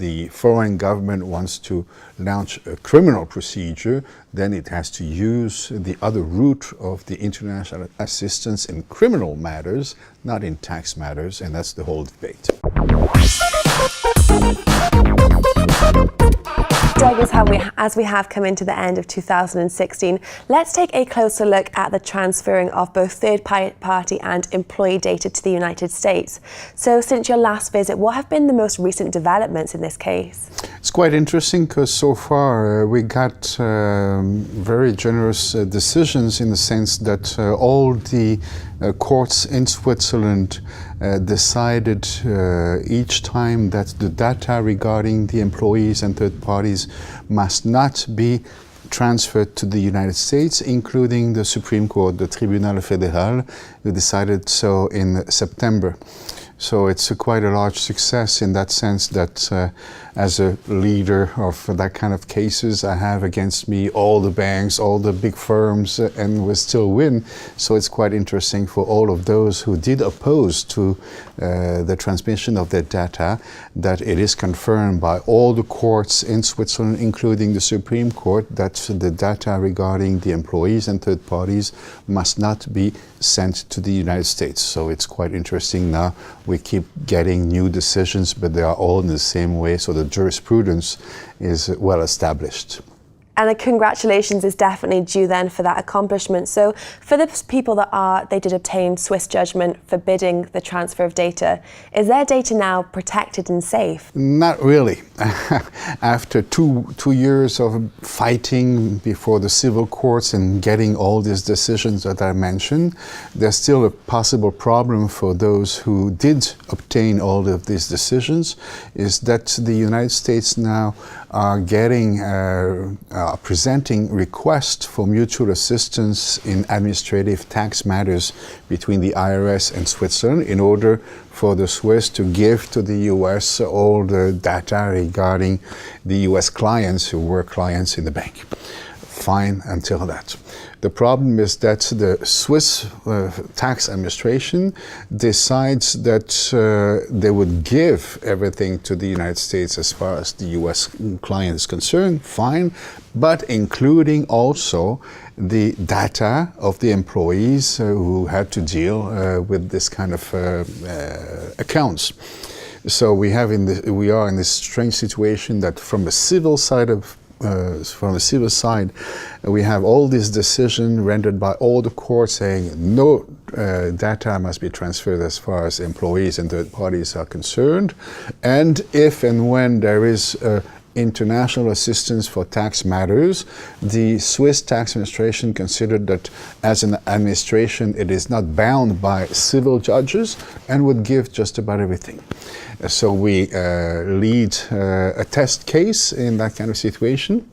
the foreign government wants to launch a criminal procedure, then it has to use the other route of the international assistance in criminal matters, not in tax matters, and that's the whole debate. Doug, as we have come into the end of 2016, let's take a closer look at the transferring of both third-party and employee data to the United States. So since your last visit, what have been the most recent developments in this case? It's quite interesting because so far we got very generous decisions in the sense that all the courts in Switzerland decided each time that the data regarding the employees and third parties must not be transferred to the United States, including the Supreme Court, the Tribunal Fédéral, who decided so in September. So it's quite a large success in that sense that as a leader of that kind of cases, I have against me all the banks, all the big firms, and we still win. So it's quite interesting for all of those who did oppose to the transmission of their data, that it is confirmed by all the courts in Switzerland, including the Supreme Court, that the data regarding the employees and third parties must not be sent to the United States. So it's quite interesting now. We keep getting new decisions, but they are all in the same way, so the jurisprudence is well established. And congratulations is definitely due then for that accomplishment. So for the people that they did obtain Swiss judgment forbidding the transfer of data, is their data now protected and safe? Not really. After two years of fighting before the civil courts and getting all these decisions that I mentioned, there's still a possible problem for those who did obtain all of these decisions, is that the United States now are getting presenting requests for mutual assistance in administrative tax matters between the IRS and Switzerland in order for the Swiss to give to the US all the data regarding the US clients who were clients in the bank. Fine until that. The problem is that the Swiss tax administration decides that they would give everything to the United States as far as the US client is concerned, fine, but including also the data of the employees who had to deal with this kind of accounts. So we are in this strange situation that from the civil side we have all these decisions rendered by all the courts saying no data must be transferred as far as employees and third parties are concerned. And if and when there is international assistance for tax matters, the Swiss tax administration considered that as an administration it is not bound by civil judges and would give just about everything. So we lead a test case in that kind of situation,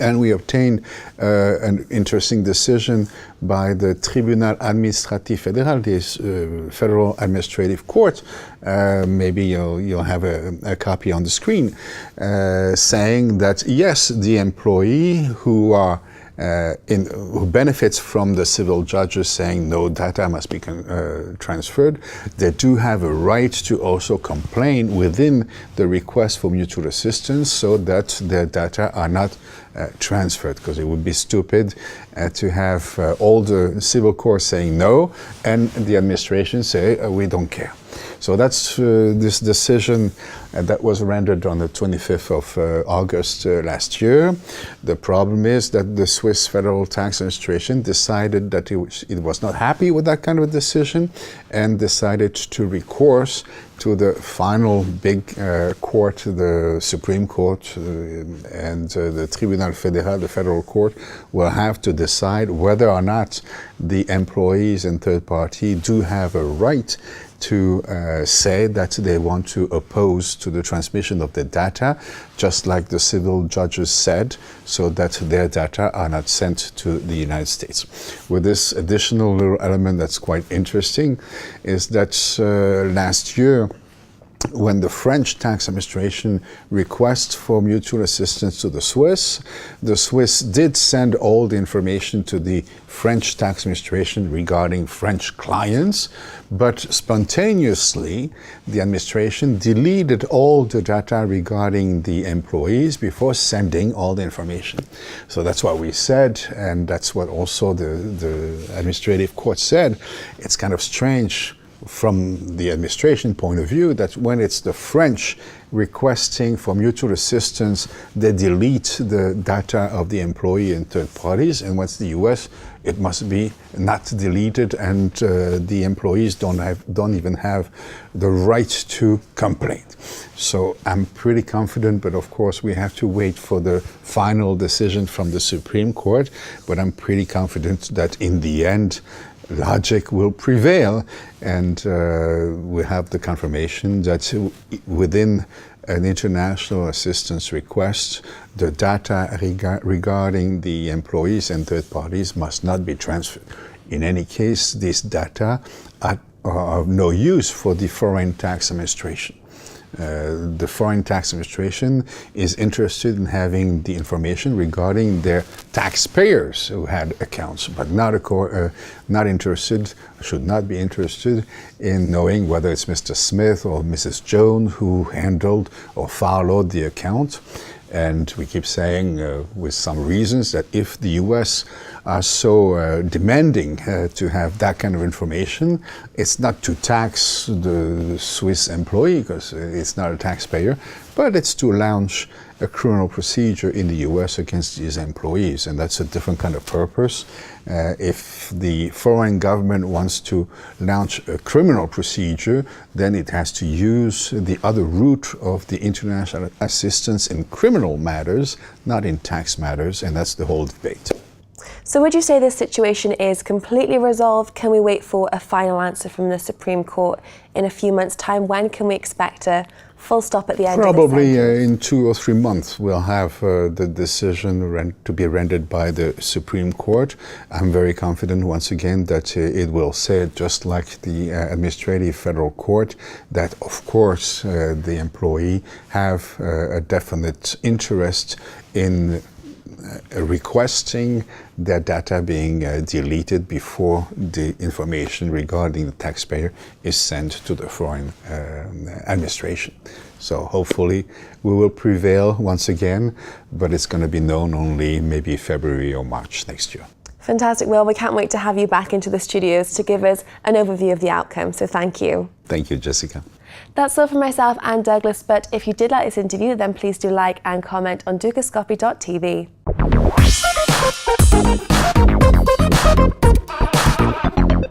and we obtained an interesting decision by the Tribunal Administratif Fédéral, this Federal Administrative Court. Maybe you'll have a copy on the screen, saying that yes, the employee who benefits from the civil judges saying no data must be transferred, they do have a right to also complain within the request for mutual assistance so that their data are not transferred, because it would be stupid to have all the civil courts saying no and the administration say we don't care. So that's this decision that was rendered on the 25th of August last year. The problem is that the Swiss Federal Tax Administration decided that it was not happy with that kind of a decision and decided to recourse to the final big court, the Supreme Court, and the Tribunal Fédéral, the federal court, will have to decide whether or not the employees and third party do have a right to say that they want to oppose to the transmission of the data, just like the civil judges said, so that their data are not sent to the United States. With this additional little element that's quite interesting is that last year when the French tax administration requests for mutual assistance to the Swiss did send all the information to the French tax administration regarding French clients, but spontaneously the administration deleted all the data regarding the employees before sending all the information. So that's what we said, and that's what also the administrative court said. It's kind of strange from the administration point of view that when it's the French requesting for mutual assistance, they delete the data of the employee and third parties, and once the US, it must be not deleted, and the employees don't even have the right to complain. So I'm pretty confident, but of course we have to wait for the final decision from the Supreme Court, but I'm pretty confident that in the end logic will prevail, and we have the confirmation that within an international assistance request, the data regarding the employees and third parties must not be transferred. In any case, these data are of no use for the foreign tax administration. The foreign tax administration is interested in having the information regarding their taxpayers who had accounts, but not interested, should not be interested in knowing whether it's Mr. Smith or Mrs. Jones who handled or followed the account. And we keep saying, with some reasons, that if the US are so demanding to have that kind of information, it's not to tax the Swiss employee, because it's not a taxpayer, but it's to launch a criminal procedure in the US against these employees, and that's a different kind of purpose. If the foreign government wants to launch a criminal procedure, then it has to use the other route of the international assistance in criminal matters, not in tax matters, and that's the whole debate. So would you say this situation is completely resolved? Can we wait for a final answer from the Supreme Court in a few months' time? When can we expect a full stop at the end Probably of this in 2 or 3 months we'll have the decision to be rendered by the Supreme Court. I'm very confident once again that it will say, just like the Administrative Federal Court, that of course the employee have a definite interest in requesting their data being deleted before the information regarding the taxpayer is sent to the foreign administration. So hopefully we will prevail once again, but it's going to be known only maybe February or March next year. Fantastic. Well, we can't wait to have you back into the studios to give us an overview of the outcome. So thank you. Thank you, Jessica. That's all from myself and Douglas, but if you did like this interview, then please do like and comment on Dukascopy.tv.